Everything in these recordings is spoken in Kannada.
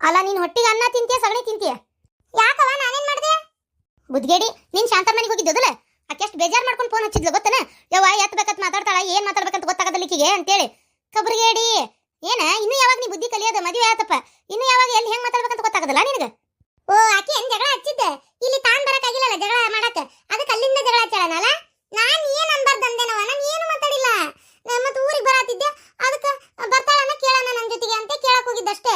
ಅಲ್ಲ ನೀನ್ ಹೊಟ್ಟಿಗೆ ಅನ್ನ ತಿಂತೀಯ ಸಗಣಿ ತಿಂತೀಯ? ಯಾಕವ ನಾನೇನ್ ಮಾಡ್ದೆ? ಬುದ್ಗೇಡಿ ನೀನ್ ಶಾಂತರ ಮನೆಗೆ ಹೋಗಿದ್ದೋದಲ್ಲ, ಆಕೆಷ್ಟು ಬೇಜಾರ್ ಮಾಡ್ಕೊಂಡು ಫೋನ್ ಹಚ್ಚಿದ್ಲು ಗೊತ್ತನ? ಯವ್ವ ಎತ್ತಬೇಕಂತ ಮಾತಾಡ್ತಾಳ, ಏನ್ ಮಾತಾಡ್ಬೇಕಂತ ಗೊತ್ತಾಗದಲ್ಲ ಈಕಿಗೆ ಅಂತೇಳಿ. ಕಬ್ರಿಗೇಡಿ ಏನ ಇನ್ನು ಯಾವಾಗ ನೀ ಬುದ್ಧಿ ಕಲಿಯೋದು? ಮದುವೆ ಆತಪ್ಪ, ಇನ್ನು ಯಾವಾಗ ಎಲ್ಲಿ ಹೆಂಗ್ ಮಾತಾಡ್ಬೇಕಂತ ಗೊತ್ತಾಗದಲ್ಲ ನಿನಗ? ಓ ಆಕೆ ಏನ್ ಜಗಳ ಹಚ್ಚಿದ್ದೆ? ಇಲ್ಲಿ ತಾನ್ ಬರಕಾಗಿಲ್ಲಲ್ಲ ಜಗಳ ಮಾಡಕ, ಅದಕ್ಕೆ ಅಲ್ಲಿಂದ ಜಗಳ ಹಚ್ಚಾಳನಲ್ಲ. ನಾನ್ ಏನ್ ಅನ್ಬಾರ್ದಂದೇನವ, ನಾನು ಏನು ಮಾತಾಡಿಲ್ಲ. ಮತ್ತೆ ಊರಿಗೆ ಬರಾತಿದ್ದೆ, ಅದಕ್ಕೆ ಬರ್ತಾಳನ್ನ ಕೇಳೋಣ ನನ್ನ ಜೊತೆಗೆ ಅಂತ ಕೇಳಕ್ ಹೋಗಿದ್ದಷ್ಟೇ.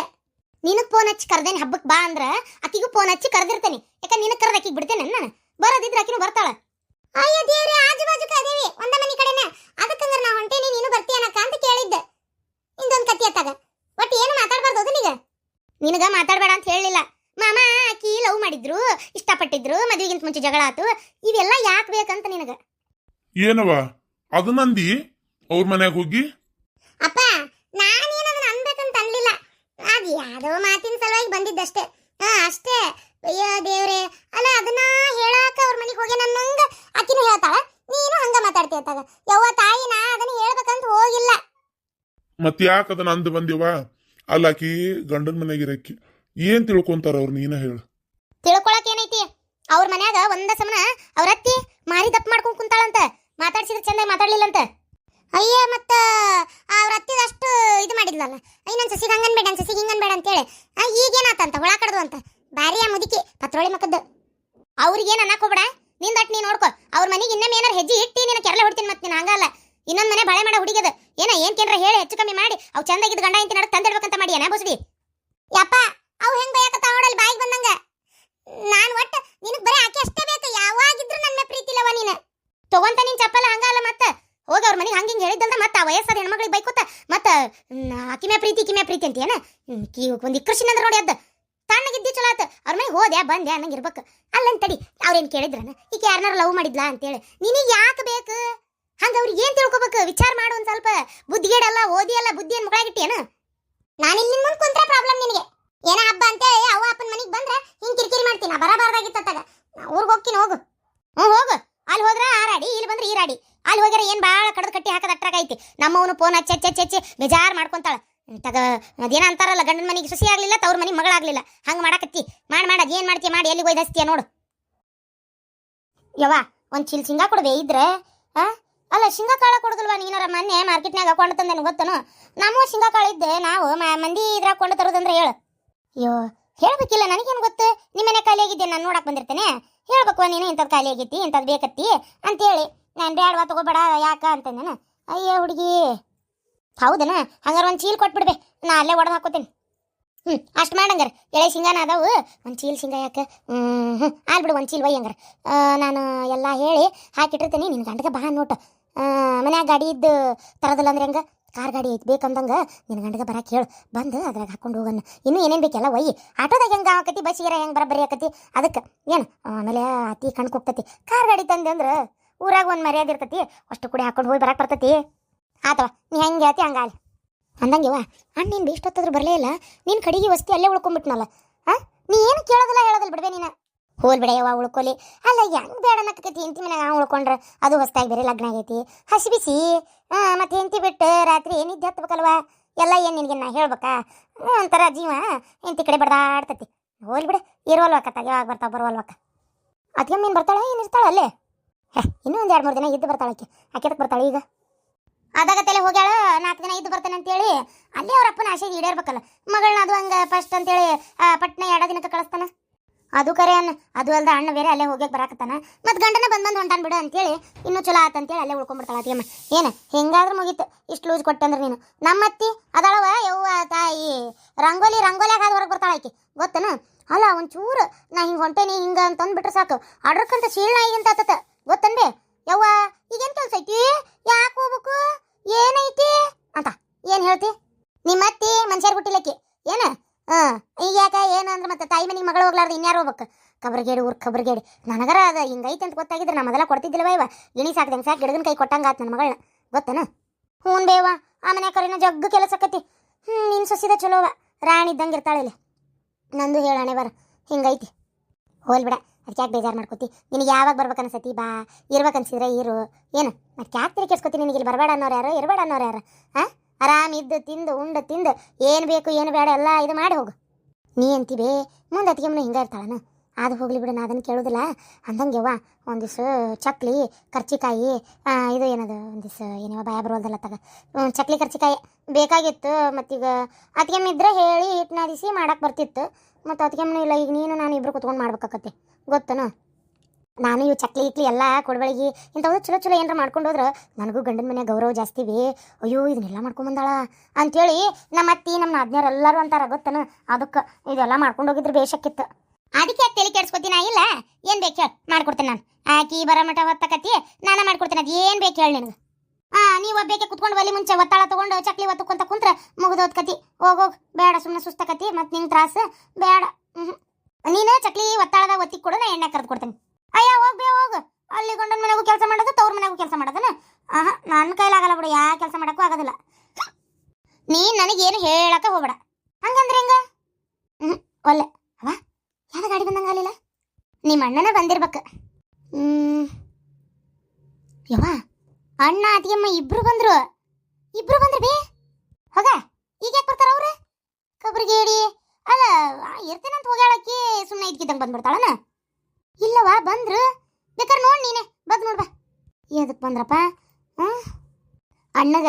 ನಿನಗ್ ಫೋನ್ ಹಚ್ಚಿ ಕರ್ದೇನೆ ಹಬ್ಬಕ್ಕೆ ಬಾ ಅಂದ್ರ ಆಕಿಗೂ ಫೋನ್ ಹಚ್ಚಿ ಕರೆದಿರ್ತೇನೆ. ಯಾಕ ನಿನಗ್ ಕರ್ದ ಆಕಿಗೆ ಬಿಡ್ತೇನೆ ನಾನು? ಬರೋದಿದ್ರೆ ಆಕಿನೂ ಬರ್ತಾಳ. ಅಯ್ಯ ದೇವ್ರೆ, ಆಜು ಬಾಜುಕ ಅದೇವಿ ಒಂದ ಮನಿ ಕಡೆನ, ಅದಕ್ಕಂದ್ರ ನಾ ಹೊಂಟೇನಿ ನೀನು ಬರ್ತೀಯನಕ್ಕ ಅಂತ ಕೇಳಿದ್ದೆ. ಇಂದೊಂದು ಕತ್ತಿ ಅತ್ತಾಗ ಒಟ್ಟು ಏನು ಮಾತಾಡ್ಬಾರ್ದು ನಿನಗ. ನಿನಗ ಮಾತಾಡ್ಬೇಡ ಅಂತ ಹೇಳಿಲ್ಲ. ಮಾಮ ಆಕಿ ಲವ್ ಮಾಡಿದ್ರು, ಇಷ್ಟಪಟ್ಟಿದ್ರು, ಮದುವೆಗಿಂತ ಮುಂಚೆ ಜಗಳ ಆತು, ಇವೆಲ್ಲ ಯಾಕೆ ಬೇಕಂತ ನಿನಗ? ಏನವ ಅದು ನಂದಿ ಅವ್ರ ಮನ್ಯಾಗ ಹೋಗಿ? ಅಪ್ಪ ನಾನೇನದನ್ನ ಅನ್ಬೇಕಂತ ಅನ್ಲಿಲ್ಲ, ಅದು ಯಾವ್ದೋ ಮಾತಿನ ಸಲುವಾಗಿ ಬಂದಿದ್ದಷ್ಟೇ. ಅಷ್ಟೇ. ಅಯ್ಯೋ ದೇವ್ರೆ, ಅಲ್ಲ ಅದನ್ನ ಹೇಳಾಕ ಅವ್ರ ಮನೆಗೆ ಹೋಗಿ ನನ್ನಂಗ ಆಕಿನೂ ಹೇಳ್ತಾಳ, ನೀನು ಹಂಗ ಮಾತಾಡ್ತೀಯತ್ತಾಗ. ಯವ್ವ ತಾಯಿ, ನಾ ಅದನ್ನ ಹೇಳ್ಬೇಕಂತ ಹೋಗಿಲ್ಲ. ಮತ್ ಯಾಕ ಅದನ್ನ ಅಂದ್ ಬಂದಿವ? ಅಲ್ಲಾಕಿ ಗಂಡನ ಮನೆಗಿರಕ್ಕಿ ಏನ್ ತಿಳ್ಕೊಂತಾರ ಅವ್ರು, ನೀನ ಹೇಳು. ತಿಳ್ಕೊಳಕ್ ಏನೈತಿ? ಅವ್ರ ಮನ್ಯಾಗ ಒಂದ ಸಮನ ಅವ್ರ ಅತ್ತಿ ಮಾರಿ ದಪ್ಪ ಮಾಡ್ಕೊಂಡ್ ಕುಂತಾಳಂತ, ಮಾತಾಡ್ಸಿದ್ರೆ ಚಂದ ಮಾತಾಡ್ಲಿಲ್ಲಂತ. ಅಯ್ಯ ಮತ್ತ ಅವ್ರ ಅತ್ತಿದ ಅಷ್ಟು ಇದು ಮಾಡಿದ್ಲಲ್ಲ, ಅಯ್ಯ ನನ್ ಸಸಿಗೆ ಹಂಗನ್ ಬೇಡ, ನನ್ ಸಸಿಗೆ ಹಿಂಗನ್ ಬೇಡ ಅಂತೇಳಿ ಈಗೇನಾತಂತ ಹುಳ ಕಡ್ದು ಅಂತ ಬಾರಿಯ ಮುದುಕಿ ಪತ್ರೊಳಿ ಮಕ್ಕದ್ದು. ಅವ್ರಿಗೇನ್ ಅನ್ನಕ್ ಹೋಗ್ಬೇಡ, ನಿಂದ ಅಟ್ ನೀ ನೋಡ್ಕೊ. ಅವ್ರ ಮನೆಗೆ ಇನ್ನೊಮ್ಮೆ ಏನಾರ ಹೆಜ್ಜೆ ಇಟ್ಟಿ ನಿನ್ನ ಕೆರಳೆ ಹೊಡ್ತೀನಿ. ಮತ್ತೆ ನೀನು ಹಂಗಲ್ಲ, ಇನ್ನೊಂದ್ ಮನೆ ಬಾಳೆ ಮಾಡ ಹುಡುಗದ ಏನ್ ಕೇಂದ್ರ ಹೇಳಿ ಹೆಚ್ಚು ಕಮ್ಮಿ ಮಾಡಿ ಅವ್ ಚಂದಾಗಿದ್ದು ಗಂಡ ಇಂತಿ ನಡಕ್ ತಂದಿಡ್ಬೇಕಂತ ಮಾಡಿ ಏನ ಬಸ್ಡಿ? ಯಪ್ಪ ಅವ್ ಹೆಂಗ್ ಬಯಕತ್ತ ನೋಡಲ್ ಬಾಯಿಗೆ ಬಂದಂಗ. ನಾನ್ ಒಟ್ಟು ನಿನಗ್ ಬರೀ ಆಕೆ ಅಷ್ಟೇ ಬೇಕು, ಯಾವಾಗಿದ್ರು ನನ್ನ ಪ್ರೀತಿ ಇಲ್ಲವ ನೀನು. ತಗೊಂತ ನಿನ್ ಚಪ್ಪಲ ಹಂಗಲ್ಲ, ಮತ್ತ ಹೋಗಿ ಅವ್ರ ಮನೆಗೆ ಹಂಗಿಂಗ್ ಹೇಳಿದ್ದಲ್ದ ಮತ್ತ ಆ ವಯಸ್ಸಾದ ಹೆಣ್ಮಗಳಿಗೆ ಬೈಕೋತ ಮತ್ತ ಕಿಮೆ ಪ್ರೀತಿ ಅಂತ ಏನ ಒಂದ್ ಇಕ್ಕರ್ಷಿನ ಅಂದ್ರೆ ನೋಡಿ ಅದ ತಣ್ಣಗಿದ್ದಿ ಚಲೋ ಆತ. ಅವ್ರ ಮನೆಗೆ ಹೋದ್ಯಾ ಬಂದ್ಯಾ ಅನ್ನಂಗೆ ಇರ್ಬೇಕು. ಅಲ್ಲಂತಡಿ ಅವ್ರೇನ್ ಕೇಳಿದ್ರನ ಈಗ ಯಾರನ್ನಾರು ಲವ್ ಮಾಡಿದ್ಲಾ ಅಂತೇಳಿ? ನಿನಗೆ ಯಾಕೆ ಬೇಕು ಹಂಗ? ಅವ್ರಿಗೆ ಏನ್ ತಿಳ್ಕೊಬೇಕು? ವಿಚಾರ ಮಾಡು ಒಂದ್ ಸ್ವಲ್ಪ. ಬುದ್ಧಿಗೇಡಲ್ಲ, ಓದಿ ಅಲ್ಲ, ಬುದ್ಧಿ ಏನ್ ಮುಗಳಾಗಿಟ್ಟಿಯೇನು? ನಾನು ಇಲ್ಲಿ ಮುಂದೆ ಕುಂತ್ರೆ ಪ್ರಾಬ್ಲಮ್ ನಿನಗೆ. ಏನ ಹಬ್ಬ ಅಂತೇಳಿ ಅವ್ವ ಅಪ್ಪನ ಮನೆಗೆ ಬಂದ್ರೆ ಹಿಂಗ್ ಕಿರಿಕಿರಿ ಮಾಡ್ತೀನಿ. ಬರಬಾರ್ದಾಗಿತ್ತಾಗ ಊರಿಗೆ ಹೋಗ್ತೀನಿ, ಹೋಗು. ಹೋಗು. ಅಲ್ಲಿ ಹೋದ್ರ ಆರಾಡಿ, ಇಲ್ಲಿ ಬಂದ್ರೆ ಈರಾಡಿ. ಅಲ್ಲಿ ಹೋಗ್ಯಾರ ಏನ್ ಬಾಳ ಕಡದ ಕಟ್ಟಿ ಹಾಕದ ಅಟ್ರಾಗೈತಿ. ನಮ್ಮವನು ಫೋನ್ ಹಚ್ಚಿ ಬೇಜಾರ್ ಮಾಡ್ಕೊಂತಾಳ. ತಗ ಅದೇನ ಅಂತಾರಲ್ಲ, ಗಂಡನ ಮನೆಗೆ ಸೊಸಿ ಆಗ್ಲಿಲ್ಲ, ತವ್ರ ಮನೆಗೆ ಮಗಳಾಗ್ಲಿಲ್ಲ, ಹಂಗ ಮಾಡಕತ್ತಿ. ಮಾಡದ್ ಏನ್ ಮಾಡ್ತೀಯ ಮಾಡಿ, ಎಲ್ಲಿ ಹೋಯ್ದು ಹಚ್ತೀಯ ನೋಡು. ಯವ್ವ ಒಂದ್ ಚೀಲ ಶೇಂಗಾ ಕೊಡ್ಬೇ ಇದ್ರೆ. ಅಲ್ಲ ಶೇಂಗಾ ಕಾಳ ಕೊಡುದಿಲ್ವಾ ನೀನಾರ? ಮೊನ್ನೆ ಮಾರ್ಕೆಟ್ನಾಗ ಹಾಕೊಂಡು ತಂದೇನು ಗೊತ್ತನು? ನಾವು ಶೇಂಗಾ ಕಾಳು ಇದ್ದೆ, ನಾವು ಮಂದಿ ಇದ್ರಾಗ ಕೊಂಡು ತರೋದಂದ್ರೆ ಹೇಳು. ಅಯ್ಯೋ ಹೇಳ್ಬೇಕಿಲ್ಲ, ನನಗೇನು ಗೊತ್ತು? ನಿಮ್ಮನೆ ಖಾಲಿ ಆಗಿದ್ದೆ, ನಾನು ನೋಡಕ್ ಬಂದಿರ್ತೇನೆ. ಹೇಳ್ಬೇಕು ನೀನು ಇಂಥದ್ದು ಖಾಲಿ ಆಗೈತಿ, ಇಂಥದ್ದು ಬೇಕತ್ತಿ ಅಂತೇಳಿ. ನಾನು ಬೇಡವಾ ತಗೋಬೇಡ ಯಾಕ ಅಂತಂದೇನ? ಅಯ್ಯೋ ಹುಡುಗಿ, ಹೌದನ? ಹಂಗಾರ ಒಂದು ಚೀಲ ಕೊಟ್ಬಿಡ್ಬೇ, ನಾ ಅಲ್ಲೇ ಒಡೆದು ಹಾಕೋತೇನೆ. ಅಷ್ಟು ಮಾಡಂಗಾರ. ಎಳೆ ಶೇಂಗಾನ ಅದಾವು, ಒಂದು ಚೀಲ ಶೇಂಗಾ ಯಾಕೆ? ಆಲ್ಬಿಡು ಒಂದು ಚೀಲ ಒಯ್ ಹಂಗಾರ. ನಾನು ಎಲ್ಲ ಹೇಳಿ ಹಾಕಿಟ್ಟಿರ್ತೇನೆ. ನಿನ್ನ ಗಂಡಗೆ ಬಾ ನೋಟು. ಮನ್ಯಾಗ ಗಾಡಿ ಇದ್ದು ತರೋದಿಲ್ಲ ಅಂದ್ರೆ ಹೆಂಗೆ? ಕಾರ್ ಗಾಡಿ ಐತಿ ಬೇಕಂದಂಗೆ ನಿನ್ನ ಗಂಡಗೆ ಬರಕ್ಕೆ ಹೇಳು, ಬಂದು ಅದ್ರಾಗ ಹಾಕೊಂಡು ಹೋಗನ್ನ. ಇನ್ನೂ ಏನೇನು ಬೇಕೆಲ್ಲ ಒಯ್ಯಿ. ಆಟೋದಾಗ ಹೆಂಗೆ ಆಕತಿ, ಬಸ್ಸಿಗೆ ಹೆಂಗೆ ಬರೀ ಆಕತಿ, ಅದಕ್ಕೆ ಏನು ಆಮೇಲೆ ಅತಿ ಕಣ್ಕೆ ಹೋಗ್ತತಿ. ಕಾರ್ ಗಾಡಿ ತಂದೆ ಅಂದ್ರೆ ಊರಾಗ ಒಂದು ಮರ್ಯಾದೆ ಇರ್ತತಿ, ಅಷ್ಟು ಕೂಡ ಹಾಕೊಂಡು ಹೋಗಿ ಬರಕ್ಕೆ ಬರ್ತತಿ. ಆತವ ನೀ ಹೆಂಗೆ ಹೇಳ್ತಿ ಹಂಗಾಲಿ ಅಂದಂಗೆವ. ಅಣ್ಣ ನೀನು ಇಷ್ಟೊತ್ತಾದ್ರೂ ಬರಲೇ ಇಲ್ಲ, ನಿನ್ನ ಕಡೆಗೆ ವಸ್ತಿ ಅಲ್ಲೇ ಉಳ್ಕೊಂಬಿಟ್ನಲ್ಲ. ನೀ ಏನು ಕೇಳೋದಿಲ್ಲ ಹೇಳೋದಿಲ್ಲ ಬಿಡ್ಬೇ ನೀನು. ಹೋಲ್ ಬಿಡೆಯವ್ವ ಉಳ್ಕೊಲಿ. ಅಲ್ಲ ಹೆಂಗೆ ಬೇಡ ಅನ್ನಕತಿ, ಹೆಂಡತಿ ಮನ್ಯಾಗ ಉಳ್ಕೊಂಡ್ರೆ ಅದು ಹೊಸ್ತಾಗಿ ಬೇರೆ ಲಗ್ನ ಆಗೈತಿ, ಹಸಿ ಬಿಸಿ. ಮತ್ತೆ ಹೆಂಡತಿ ಬಿಟ್ಟು ರಾತ್ರಿ ನಿದ್ದೆ ಹತ್ಬೇಕಲ್ವಾ? ಎಲ್ಲ ಏನು ನಿನಗೆ ನಾ ಹೇಳ್ಬೇಕಾ? ಒಂಥರ ಜೀವ ಹೆಂಡತಿ ಕಡೆ ಬಡ್ದಾಡ್ತತಿ. ಹೋಲ್ ಬಿಡೆ, ಇರೋಲ್ವಕ್ಕ ಯಾವಾಗ ಬರ್ತಾವ ಬರೋಲ್ವಕ್ಕ. ಅದಕ್ಕೆ ಮೀನು ಬರ್ತಾಳೆ, ಏನು ಇರ್ತಾಳೆ ಅಲ್ಲೇ? ಇನ್ನೂ ಒಂದು 2-3 ದಿನ ಇದ್ದು ಬರ್ತಾಳೆ ಆಕೆ. ಆಕೆದಕ್ಕೆ ಬರ್ತಾಳೆ ಈಗ? ಅದಾಗತ್ತೆಲ್ಲ ಹೋಗ್ಯಾಳ, 4 ದಿನ ಇದ್ದು ಬರ್ತಾನೆ ಅಂತೇಳಿ. ಅಲ್ಲೇ ಅವ್ರ ಅಪ್ಪನ ಆಸೆಗೆ ಈಡೇರ್ಬೇಕಲ್ಲ. ಮಗಳನ್ನ ಅದು ಹಂಗೆ ಫಸ್ಟ್ ಅಂತೇಳಿ ಪಟ್ನ 2 ದಿನಕ್ಕೆ ಕಳಿಸ್ತಾನ. ಅದು ಕರೆ ಅದು ಅಲ್ದ ಅಣ್ಣ ಬೇರೆ ಅಲ್ಲೇ ಹೋಗ್ಯಕ್ಕೆ ಬರಾಕತ್ತಾನ. ಮತ್ತು ಗಂಡನ ಬಂದು ಹೊಂಟಾನ್ ಬಿಡು ಅಂತೇಳಿ ಇನ್ನೂ ಚಲೋ ಆತಂತೇಳಿ ಅಲ್ಲೇ ಉಳ್ಕೊಂಡ್ಬಿಡ್ತಾಳ ಅತಿಯಮ್ಮ. ಏನು ಹೆಂಗಾದ್ರೂ ಮುಗೀತು ಇಷ್ಟು ಲೂಸ್ ಕೊಟ್ಟಂದ್ರೆ ನೀನು. ನಮ್ಮತ್ತಿ ಅದಳವ ಯವ್ವ ತಾಯಿ, ರಂಗೋಲಿಯಾಗ ಅದು ಹೊರಗೆ ಬರ್ತಾಳ ಆಕಿ ಗೊತ್ತನ? ಅಲ್ಲ ಒಂಚೂರು ನಾ ಹಿಂಗೆ ಹೊಂಟೇನಿ ಹಿಂಗೆ ಅಂತಂದ್ಬಿಟ್ರೆ ಸಾಕು, ಅಡ್ರಕ್ಕಂತ ಶೀಲ್ನ ಈಗಿಂತ ಆತತ ಗೊತ್ತನ್ಬೇ? ಯವ್ವ ಈಗೇನು ಕೆಲಸ ಐತಿ, ಯಾಕೆ ಹೋಗ್ಬೇಕು, ಏನೈತಿ ಅಂತ ಏನು ಹೇಳ್ತಿ? ನಿಮ್ಮತ್ತಿ ಮನುಷ್ಯರ್ ಹುಟ್ಟಿಲಕ್ಕಿ ಏನು? ಈಗ ಯಾಕೆ ಏನು ಅಂದ್ರೆ ಮತ್ತೆ ತಾಯಿ ಮನೆಗೆ ಮಗಳು ಹೋಗ್ಲಾರ್ದು ಇನ್ಯಾರು ಹೋಗ್ಬೇಕು? ಕಬ್ರಗೇಡಿ ಊರ್ ಕಬ್ರಗೇಡಿ. ನನಗರ ಅದು ಹಿಂಗೈತೆ ಅಂತ ಗೊತ್ತಾಗಿದ್ರೆ ನಾ ಮೊದಲ ಕೊಡ್ತಿದ್ದಿಲ್ಲವ. ಇವ ಗಿಣಿ ಸಾಕ್ದಂಗೆ ಸಾಕು ಗಿಡಗನ ಕೈ ಕೊಟ್ಟಂಗೆ ಆತು ನನ್ನ ಮಗಳನ್ನ ಗೊತ್ತನ? ಹ್ಞೂ ಬೇವ ಆ ಮನೆ ಕರಿನ ಜಗ್ಗು ಕೆಲಸ ಆಕತಿ. ನೀನು ಸೊಸಿದ ಚಲೋವ, ರಾಣಿ ಇದ್ದಂಗೆ ಇರ್ತಾಳೆ ಇಲ್ಲಿ. ನಂದು ಹೇಳಣೆ ಬರ ಹಿಂಗೈತಿ. ಹೋಲ್ ಬಿಡ, ಅದಕ್ಕೆ ಯಾಕೆ ಬೇಜಾರು ಮಾಡ್ಕೋತಿ? ನಿನಗೆ ಯಾವಾಗ ಬರ್ಬೇಕನ್ಸತಿ ಬಾ, ಇರ್ಬೇಕನ್ಸಿದ್ರೆ ಇರು. ಏನು ಮತ್ತೆ ಯಾಕೆ ತಿರುಗಿ ಕೆಡ್ಸ್ಕೊತಿ? ನಿನಗೆ ಇಲ್ಲಿ ಬರಬೇಡ ಅನ್ನೋರು ಯಾರು, ಇರಬೇಡ ಅನ್ನೋರು ಯಾರು? ಆರಾಮ್ ಇದ್ದು ತಿಂದು ಉಂಡು ತಿಂದು ಏನು ಬೇಕು ಏನು ಬೇಡ ಎಲ್ಲ ಇದು ಮಾಡಿ ಹೋಗು. ನೀ ಅಂತೀವಿ ಮುಂದೆ ಅತ್ತಿಗೆಮ್ಮನ ಹಿಂಗೆ ಇರ್ತಾಳನ. ಅದು ಹೋಗ್ಲಿ ಬಿಡು, ನಾ ಅದನ್ನು ಕೇಳೋದಿಲ್ಲ. ಅಂದಂಗೆ ಯವ್ವ ಒಂದಿವ್ಸ ಚಕ್ಲಿ ಕರ್ಚಿಕಾಯಿ ಇದು ಏನದು ಒಂದಿವ್ಸ ಏನವ ಭಯ ಬರೋದಲ್ಲ ತಗ, ಚಕ್ಲಿ ಕರ್ಚಿಕಾಯಿ ಬೇಕಾಗಿತ್ತು. ಮತ್ತೀಗ ಅತ್ತಿಗೆಮ್ಮ ಇದ್ರೆ ಹೇಳಿ ಹಿಟ್ಟು ನಾದಿಸಿ ಮಾಡಕ್ಕೆ ಬರ್ತಿತ್ತು. ಮತ್ತು ಅತ್ತಿಗೆಮ್ಮನೂ ಇಲ್ಲ, ಈಗ ನೀನು ನಾನು ಇಬ್ಬರು ಕುತ್ಕೊಂಡು ಮಾಡ್ಬೇಕಾಕತ್ತೆ ಗೊತ್ತನು. ನಾನು ಇವು ಚಕ್ಲಿ ಇಕ್ಲಿ ಎಲ್ಲ ಕೊಡಬಳಿಗೆ ಇಂಥವು ಚಲೋ ಚಲೋ ಏನಾರ ಮಾಡ್ಕೊಂಡು ಹೋದ್ರೆ ನನಗೂ ಗಂಡನ ಮನೆ ಗೌರವ ಜಾಸ್ತಿ ಬಿ. ಅಯ್ಯೋ ಇದನ್ನೆಲ್ಲ ಮಾಡ್ಕೊಂಬಂದಾಳ ಅಂಥೇಳಿ ನಮ್ಮ ಅತ್ತಿ ನಮ್ಮ ನಾದ್ನಿಯರು ಎಲ್ಲರೂ ಅಂತಾರ ಗೊತ್ತನ. ಅದಕ್ಕೆ ಇದೆಲ್ಲ ಮಾಡ್ಕೊಂಡು ಹೋಗಿದ್ರೆ ಬೇಷಕ್ಕಿತ್ತು. ಅದಕ್ಕೆ ತಲೆ ಕೆಡ್ಸ್ಕೊತೀನಿ ಇಲ್ಲ, ಏನು ಬೇಕು ಹೇಳಿ ಮಾಡ್ಕೊಡ್ತೇನೆ ನಾನು. ಆಕಿ ಬರೋ ಮಠ ಹೊತ್ತಕತಿ ನಾನು ಮಾಡ್ಕೊಡ್ತೀನಿ. ಅದು ಏನು ಬೇಕು ಹೇಳಿ ನಿನಗೆ. ನೀವು ಒಬ್ಬೇಕೆ ಕುತ್ಕೊಂಡು ಬಲಿ ಮುಂಚೆ ಒತ್ತಾಳ ತೊಗೊಂಡು ಚಕ್ಲಿ ಒತ್ತುಕೊಂತ ಕುಂತ್ರೆ ಮುಗಿದೋದ್ ಕತಿ. ಹೋಗೋಗಿ ಬೇಡ, ಸುಮ್ಮನೆ ಸುಸ್ತಕತಿ ಮತ್ತು ನಿಂಗೆ ತ್ರಾಸು ಬೇಡ. ನೀನು ಚಕ್ಲಿ ಒತ್ತಾಳದಾಗ ಒತ್ತಿ ಕೊಡು, ನಾ ಎಣ್ಣೆ ಕರೆದು ಕೊಡ್ತೇನೆ. ಅಯ್ಯ ಹೋಗು, ಅಲ್ಲಿ ಗಂಡನ ಮನೆಗೂ ಕೆಲಸ ಮಾಡೋದು, ತವ್ರ ಮನೆಗೂ ಕೆಲಸ ಮಾಡೋದನ. ನನ್ನ ಕೈಲಾಗಲ್ಲ ಬಿಡು, ಯಾವ ಕೆಲಸ ಮಾಡೋಕ್ಕೂ ಆಗೋದಿಲ್ಲ. ನೀನು ನನಗೇನು ಹೇಳಕ್ಕೆ ಹೋಗ್ಬೇಡ. ಹಂಗಂದ್ರೆ ಹೆಂಗ? ಒಲ್ಲೆ ಅವ ಯಾವ ಗಾಡಿ ಬಂದಂಗ ಅಲ್ಲಿಲ್ಲ, ನಿಮ್ಮ ಅಣ್ಣನ ಬಂದಿರ್ಬೇಕು. ಯವ್ವ ಅಣ್ಣ ಅತ್ತಿಗೆಮ್ಮ ಇಬ್ರು ಬಂದ್ರು ಬೇ. ಹೋಗ ಈಗ ಯಾಕೆ ಬರ್ತಾರ ಅವ್ರು? ಕಬ್ರಿಗೇಡಿ ಅಲ್ಲ ಇರ್ತೇನಂತ ಹೋಗ್ಯಾಳಕ್ಕಿ ಸುಮ್ಮನೆ ಇದ್ಕಿದ್ದಂಗೆ ಬಂದ್ಬಿಡ್ತಾಳನ. ಇಲ್ಲವಾ ಬಂದ್ರು, ಬೇಕಾದ್ರೆ ನೋಡಿ ನೀನೆ ಬಂದು ನೋಡ್ಬಾ. ಎದಕ್ಕೆ ಬಂದ್ರಪ್ಪ? ಅಣ್ಣಗ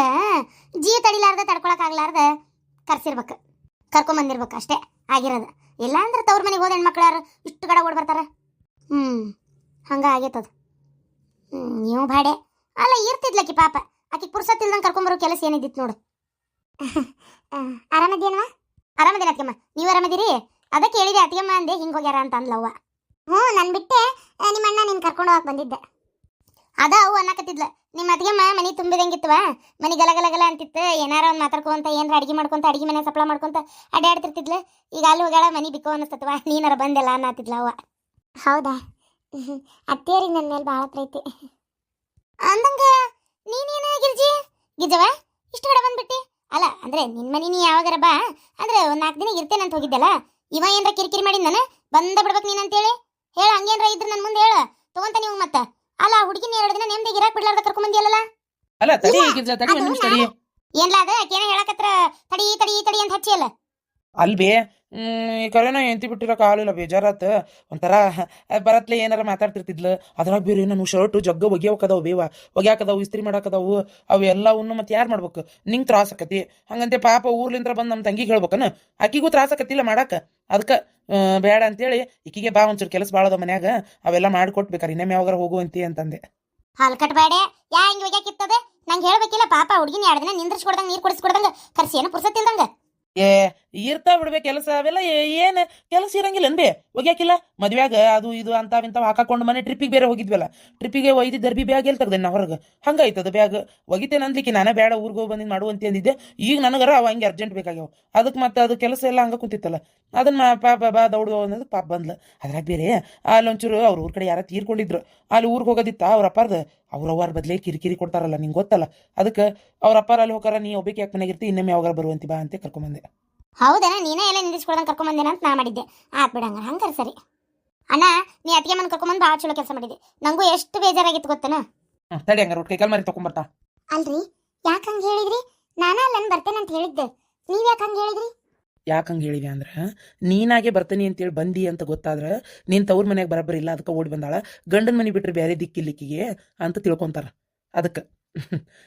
ಜೀವ ತಡಿಲಾರ್ದ ತಡ್ಕೊಳಕ್ಕಾಗ್ಲಾರ್ದ ಕರ್ಸಿರ್ಬೇಕು, ಕರ್ಕೊಂಬಂದಿರ್ಬೇಕು ಅಷ್ಟೇ ಆಗಿರೋದು. ಇಲ್ಲ ಅಂದ್ರೆ ತವ್ರ ಮನೆಗೆ ಹೋದ ಹೆಣ್ಮಕ್ಳು ಯಾರು ಇಷ್ಟು ಗಡ ಓಡ್ ಬರ್ತಾರ? ಹಂಗ ಆಗೈತದ. ನೀವು ಬಾಡೆ ಅಲ್ಲ ಇರ್ತಿದ್ಲಕ್ಕಿ ಪಾಪ, ಆಕಿ ಪುರ್ಸತ್ತಿಲ್ದಂಗೆ ಕರ್ಕೊಂಬರೋ ಕೆಲಸ ಏನಿದ್ದಿತ್ತು ನೋಡು. ಆರಾಮದೇನವ? ಆರಾಮದೇನ ಅತ್ತಿಗೆಮ್ಮ, ನೀವು ಆರಾಮದಿರಿ? ಅದಕ್ಕೆ ಹೇಳಿದೆ ಅತ್ತಿಗೆಮ್ಮ ಅಂದೆ ಹಿಂಗೆ ಹೋಗ್ಯಾರ ಅಂತ ಅಂದ್ಲವ್ವ. ನಾನು ಬಿಟ್ಟೆ ನಿಮ್ಮ ಅಣ್ಣ ನೀನು ಕರ್ಕೊಂಡು ಹೋಗಕ್ಕೆ ಬಂದಿದ್ದೆ. ಅದ ಅವು ಅನ್ನಕತ್ತಿದ್ಲ, ನಿಮ್ಮ ಅತ್ತಿಗೆಮ್ಮ ಮನೆ ತುಂಬಿದಂಗಿತ್ತವ, ಮನೆ ಗಲಗಲಗಲ ಅಂತಿತ್ತು. ಏನಾರ ಒಂದು ಮಾತಾಡ್ಕೊಂತ ಏನಾರ ಅಡಿಗೆ ಮಾಡ್ಕೊಂತ ಅಡಿಗೆ ಮನೆ ಸಪ್ಲ ಮಾಡ್ಕೊಂತ ಅಡ್ಡಾಡ್ತಿರ್ತಿದ್ಲು. ಈಗ ಅಲ್ಲಿ ಹೋಗ್ಯಾಳ ಮನೆ ಬಿಕ್ಕೋ ಅನ್ನಿಸ್ತತ್ವ, ನೀನಾರ ಬಂದೆಲ್ಲ ಅನ್ನತ್ತಿದ್ಲ ಅವ್ವ. ಹೌದಾ? ಅತ್ತೇರಿ ನನ್ನ ಮೇಲೆ ಭಾಳ ಪ್ರೀತಿ ಅಂದಂಗ ನೀನೇನು ಗಿರ್ಜವ ಇಷ್ಟು ಕಡೆ ಬಂದ್ಬಿಟ್ಟಿ? ಅಲ್ಲ ಅಂದ್ರೆ ನಿನ್ನ ಮನೆ ನೀ ಯಾವಾಗಾರ ಬಾ, ಅಂದ್ರೆ ಒಂದು 4 ದಿನ ಇರ್ತೇನೆ ಅಂತ ಹೋಗಿದ್ದಲ್ಲ. ಇವ ಏನ್ರ ಕಿರಿಕಿರಿ ಮಾಡಿದ್ ನಾನು ಬಂದ ಬಿಡ್ಬೇಕು ನೀನು ಅಂತೇಳಿ ಹೇಳ. ಹಂಗೇನ್ರ ಇದ್ರೆ ನನ್ನ ಮುಂದೆ ಹೇಳ ತಗೊಂತ ನೀವು. ಮತ್ತೆ ಅಲ್ಲ ಹುಡುಗಿನ 2 ದಿನ ನೆಮ್ಮದಿಗೆ ಇರಾಕ್ ಬಿಡ್ಲಾರ್ದ ಕರ್ಕೊಂಬಂದಿಯಲ್ಲ. ಅಲ್ಲ ತಡಿ ತಡಿ ಒಂದು ನಿಮಿಷ ತಡಿ. ಏನ್ಲ ಅದ ಆಕೇನ ಹೇಳಕತ್ರ ತಡಿ ತಡಿ ತಡಿ ಅಂತ ಹಚ್ಚಿಯಲ್ಲ. ಅಲ್ಬೇ ಕರೆನ ಎಂತಿ ಬಿಟ್ಟಿರೋ ಕಾಲಿಲ್ಲ, ಬೇಜಾರಾತ. ಒಂಥರ ಬರತ್ಲೆ ಏನಾರ ಮಾತಾಡ್ತಿರ್ತಿದ್ಲು. ಅದ್ರಾಗ ಬೇರೆ ನಾನು ಶರ್ಟು ಜಗ್ಗ ಒಗ್ಯಾವಕದಾವು, ಒಗ್ಯಾಕದಾವು, ಇಸ್ತ್ರಿ ಮಾಡಾಕದಾವು. ಅವೆಲ್ಲವನ್ನು ಮತ್ತೆ ಯಾರು ಮಾಡ್ಬೇಕು? ನಿಂಗೆ ತ್ರಾಸ ಆಕತಿ. ಹಂಗಂತೆ ಪಾಪ ಊರ್ಲಿಂದ್ರ ಬಂದು ನಮ್ಮ ತಂಗಿಗೆ ಹೇಳ್ಬೇಕನ, ಆಕಿಗೂ ತ್ರಾಸ ಆಕತಿಲ್ಲ ಮಾಡಾಕ. ಅದಕ್ಕೆ ಬೇಡ ಅಂತೇಳಿ ಈಕಿಗೆ ಬಾ ಒಂಚೂರು ಕೆಲಸ ಭಾಳದ ಮನ್ಯಾಗ, ಅವೆಲ್ಲ ಮಾಡಿಕೊಟ್ಬೇಕಾರೆ ಇನ್ನೊಮ್ಮೆ ಯಾವಾಗಾರ ಹೋಗುವಂತಿ ಅಂತಂದೆ. ಹಾಲು ಕಟ್ಬೇಡ, ಯಾ ಹಿಂಗೆ ಒಗ್ಯಾಕಿತ್ತದ ನಂಗೆ ಹೇಳ್ಬೇಕಿಲ್ಲ. ಪಾಪ ಹುಡುಗಿನ 2 ದಿನ ನಿಂದ್ರಿಸ್ಕೊಡ್ದಂಗೆ ನೀರು ಕುಡಿಸ್ಕೊಡ್ದಂಗೆ ಕರ್ಸಿ ಏನು ಪುರ್ಸತ್ತಿಲ್ದಂಗೆ. ಇರ್ತಾ ಬಿಡ್ಬೇಕು ಕೆಲಸ. ಅವೆಲ್ಲ ಏನು ಕೆಲಸ ಇರಂಗಿಲ್ಲ ಅನ್ಬೇ, ಒಗ್ಯಾಕಿಲ್ಲ. ಮದ್ವ್ಯಾಗ ಅದು ಇದು ಇಂಥವು ಹಾಕೊಂಡು ಮನೆ ಟ್ರಿಪ್ಪಿಗೆ ಬೇರೆ ಹೋಗಿದ್ವಲ್ಲ, ಟ್ರಿಪ್ಪಿಗೆ ಒಯ್ದಿದ್ದ ಅರ್ಬಿ ಬ್ಯಾಗ್ ಎಲ್ಲಿ ತೆಗ್ದೆ ನಾ ಹೊರಗೆ. ಹಂಗಾಯ್ತದ ಬ್ಯಾಗ್ ಒಗಿತೇನೆ ಅಂದ್ಲಿಕ್ಕೆ ನಾನೇ ಬೇಡ ಊರಿಗೆ ಹೋಗಿ ಬಂದಿದ್ದು ಮಾಡುವಂತೆ ಅಂದಿದ್ದೆ. ಈಗ ನನಗರ ಅವ ಹಂಗೆ ಅರ್ಜೆಂಟ್ ಬೇಕಾಗ್ಯಾವ. ಅದಕ್ಕೆ ಮತ್ತೆ ಅದು ಕೆಲಸ ಎಲ್ಲ ಹಂಗೆ ಕುಂತಿತ್ತಲ್ಲ, ಅದನ್ನ ಪಾಪ ಬಾ ದೌಡು ಅನ್ನೋದು ಪಾಪ ಬಂದ್ಲು. ಅದ್ರಾಗ ಬೇರೆ ಅಲ್ಲೊಂಚೂರು ಅವ್ರ ಊರ ಕಡೆ ಯಾರ ತೀರ್ಕೊಂಡಿದ್ರು, ಅಲ್ಲಿ ಊರಿಗೆ ಹೋಗೋದಿತ್ತ. ಅವ್ರ ಅಪ್ಪಾರ್ದು ಅವ್ರವ್ರ ಬದಲೇ ಕಿರಿಕಿರಿ ಕೊಡ್ತಾರಲ್ಲ, ನಿಂಗೆ ಗೊತ್ತಲ್ಲ. ಅದಕ್ಕೆ ಅವ್ರ ಅಪ್ಪಾರ ಅಲ್ಲಿ ಹೋಗಾರ, ನೀ ಒಬ್ಬಕ್ಕೆ ಯಾಕೆ ಮನೆಗಿರ್ತಿ, ಇನ್ನೊಮ್ಮೆ ಯಾವಾಗ ಬರುವಂತಿ ಬಾ ಅಂತ ಕರ್ಕೊಂಬಂದೆ. ಹೌದೇನ? ನೀನೇ ಎಲ್ಲ ನಿಂದಿಸ್ಕೊಳ್ದಂಗೆ ಕರ್ಕೊಂಬಂದೇನ ಅಂತ ನಾ ಮಾಡಿದ್ದೆ. ಆತ್ ಬಿಡಂಗ ಹಂಗಾರೆ ಸರಿ. ಅಣ್ಣ ನೀ ಅತ್ತಿಗೆ ಮನೆ ಕರ್ಕೊಂಬಂದು ಭಾಳ ಚಲೋ ಕೆಲಸ ಮಾಡಿದ್ದೆ. ನಂಗೂ ಎಷ್ಟು ಬೇಜಾರಾಗಿತ್ತು ಗೊತ್ತನ. ತಡಿ ಹಂಗಾರ ಒಟ್ಟು ಕೈಕಾಲು ಮಾರಿ ತಗೊಂಬರ್ತಾ. ಅಲ್ರಿ ಯಾಕೆ ಹಂಗೆ ಹೇಳಿದ್ರಿ? ನಾನ ಅಲ್ಲನ್ ಬರ್ತೇನೆ ಅಂತ ಹೇಳಿದ್ದೆ, ನೀವ್ ಯಾಕೆ ಹಂಗೆ ಹೇಳಿದ್ರಿ? ಯಾಕೆ ಹಂಗೆ ಹೇಳಿದೆ ಅಂದ್ರೆ, ನೀನಾಗೆ ಬರ್ತೀನಿ ಅಂತೇಳಿ ಬಂದಿ ಅಂತ ಗೊತ್ತಾದ್ರೆ ನೀನು ತವ್ರ ಮನೆಯಾಗ ಬರಬ್ಬರಿ ಇಲ್ಲ, ಅದಕ್ಕೆ ಓಡಿ ಬಂದಾಳ. ಗಂಡನ ಮನೆ ಬಿಟ್ಟರೆ ಬೇರೆ ದಿಕ್ಕಿಲ್ಲಿಕ್ಕಿಗೆ ಅಂತ ತಿಳ್ಕೊತಾರ. ಅದಕ್ಕೆ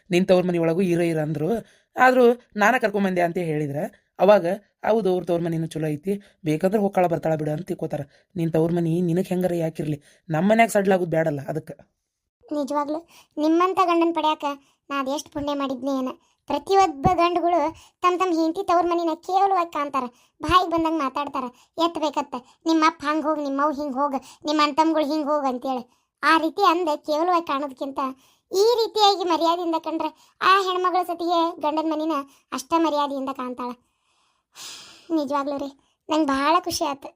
ನಿನ್ನ ತವ್ರ ಮನೆ ಒಳಗೂ ಇರ ಅಂದರು. ಆದರೂ ನಾನೇ ಕರ್ಕೊಂಬಂದೆ ಅಂತ ಹೇಳಿದ್ರೆ ಅವಾಗ ಹೌದು ಅವ್ರ ತವ್ರ ಮನೇನು ಚಲೋ ಐತಿ, ಬೇಕಾದ್ರೆ ಹೋಗ್ಕಾಳ ಬರ್ತಾಳ ಬಿಡು ಅಂತ ತಿಳ್ಕೊತಾರ. ನಿನ್ನ ತವ್ರ ಮನೆ ನಿನಗೆ ಹೆಂಗಾರ ಯಾಕಿರಲಿ, ನಮ್ಮ ಮನ್ಯಾಗ ಸಡ್ಲಾಗೋದು ಬೇಡಲ್ಲ. ಅದಕ್ಕೆ ನಿಜವಾಗ್ಲು ನಿಮ್ಮಂಥ ಗಂಡನ ಪಡ್ಯಾಕ ನಾ ಅದೆಷ್ಟು ಪುಣ್ಯ ಮಾಡಿದ್ನಿ ಏನ. ಪ್ರತಿಯೊಬ್ಬ ಗಂಡುಗಳು ತಮ್ಮ ಹೆಂಡತಿ ತವ್ರ ಮನಿನ ಕೇವಲವಾಗಿ ಕಾಣ್ತಾರೆ, ಬಾಯಿಗೆ ಬಂದಂಗೆ ಮಾತಾಡ್ತಾರೆ. ಎತ್ತಬೇಕತ್ತ ನಿಮ್ಮ ಅಪ್ಪ ಹಂಗೆ ಹೋಗಿ, ನಿಮ್ಮವ್ ಹಿಂಗೆ ಹೋಗಿ, ನಿಮ್ಮ ಅಣ್ತಮ್ಗಳು ಹಿಂಗೆ ಹೋಗಿ ಅಂತೇಳಿ. ಆ ರೀತಿ ಅಂದೆ ಕೇವಲವಾಗಿ ಕಾಣೋದಕ್ಕಿಂತ ಈ ರೀತಿಯಾಗಿ ಮರ್ಯಾದೆಯಿಂದ ಕಂಡ್ರೆ ಆ ಹೆಣ್ಮಗಳ ಸತಿಗೆ ಗಂಡನ ಮನಿನ ಅಷ್ಟ ಮರ್ಯಾದೆಯಿಂದ ಕಾಣ್ತಾಳೆ. ನಿಜವಾಗ್ಲೂ ರೀ ನಂಗೆ ಭಾಳ ಖುಷಿ ಆಯ್ತು.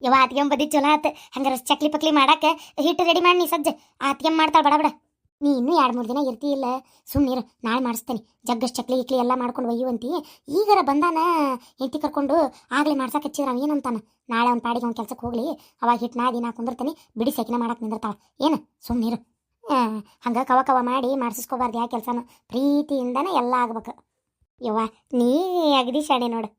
ಯವ್ವ ಆತ್ಗೆ ಬದಿ ಚಲೋ ಆಯ್ತು. ಹಂಗಾರೆ ಚಕ್ಲಿ ಪಕ್ಲಿ ಮಾಡಕ್ಕೆ ಹಿಟ್ಟು ರೆಡಿ ಮಾಡಿ ನೀ ಸಜ್ಜೆ ಆತ್ಗೆ ಮಾಡ್ತಾಳೆ. ಬಡ ನೀ ಇನ್ನೂ 2-3 ದಿನ ಇರ್ತೀಯಿಲ್ಲ, ಸುಮ್ಮನಿರು, ನಾಳೆ ಮಾಡಿಸ್ತೇನೆ. ಜಗ್ಗಷ್ಟು ಚಕ್ಲಿ ಇಕ್ಲಿ ಎಲ್ಲ ಮಾಡ್ಕೊಂಡು ಒಯ್ಯುವಂತಿ. ಈಗಾರ ಬಂದಾನ ಹೆಂಡತಿ ಕರ್ಕೊಂಡು ಆಗಲೇ ಮಾಡ್ಸಕ್ಕೆ ಹಚ್ಚಿದ್ರೆ ಅವ ಏನಂತಾನ, ನಾಳೆ ಅವ್ನ ಪಾಡಿಗೆ ಅವ್ನ ಕೆಲ್ಸಕ್ಕೆ ಹೋಗ್ಲಿ, ಅವಾಗ ಹಿಟ್ಟು ನಾದಿನ ಕುಂದಿರ್ತಾನೆ, ಬಿಡಿ ಸೆಕಿನ ಮಾಡಕ್ಕೆ ನಿಂದಿರ್ತಾಳೆ. ಏನು ಸುಮ್ಮನಿರು, ಹಂಗೆ ಕವ ಮಾಡಿ ಮಾಡಿಸ್ಕೋಬಾರ್ದು. ಯಾವ ಕೆಲಸನೂ ಪ್ರೀತಿಯಿಂದನೇ ಎಲ್ಲ ಆಗ್ಬೇಕು. ಯವ್ವ ನೀ ಅಗದಿ ಶಾಣೆ ನೋಡು.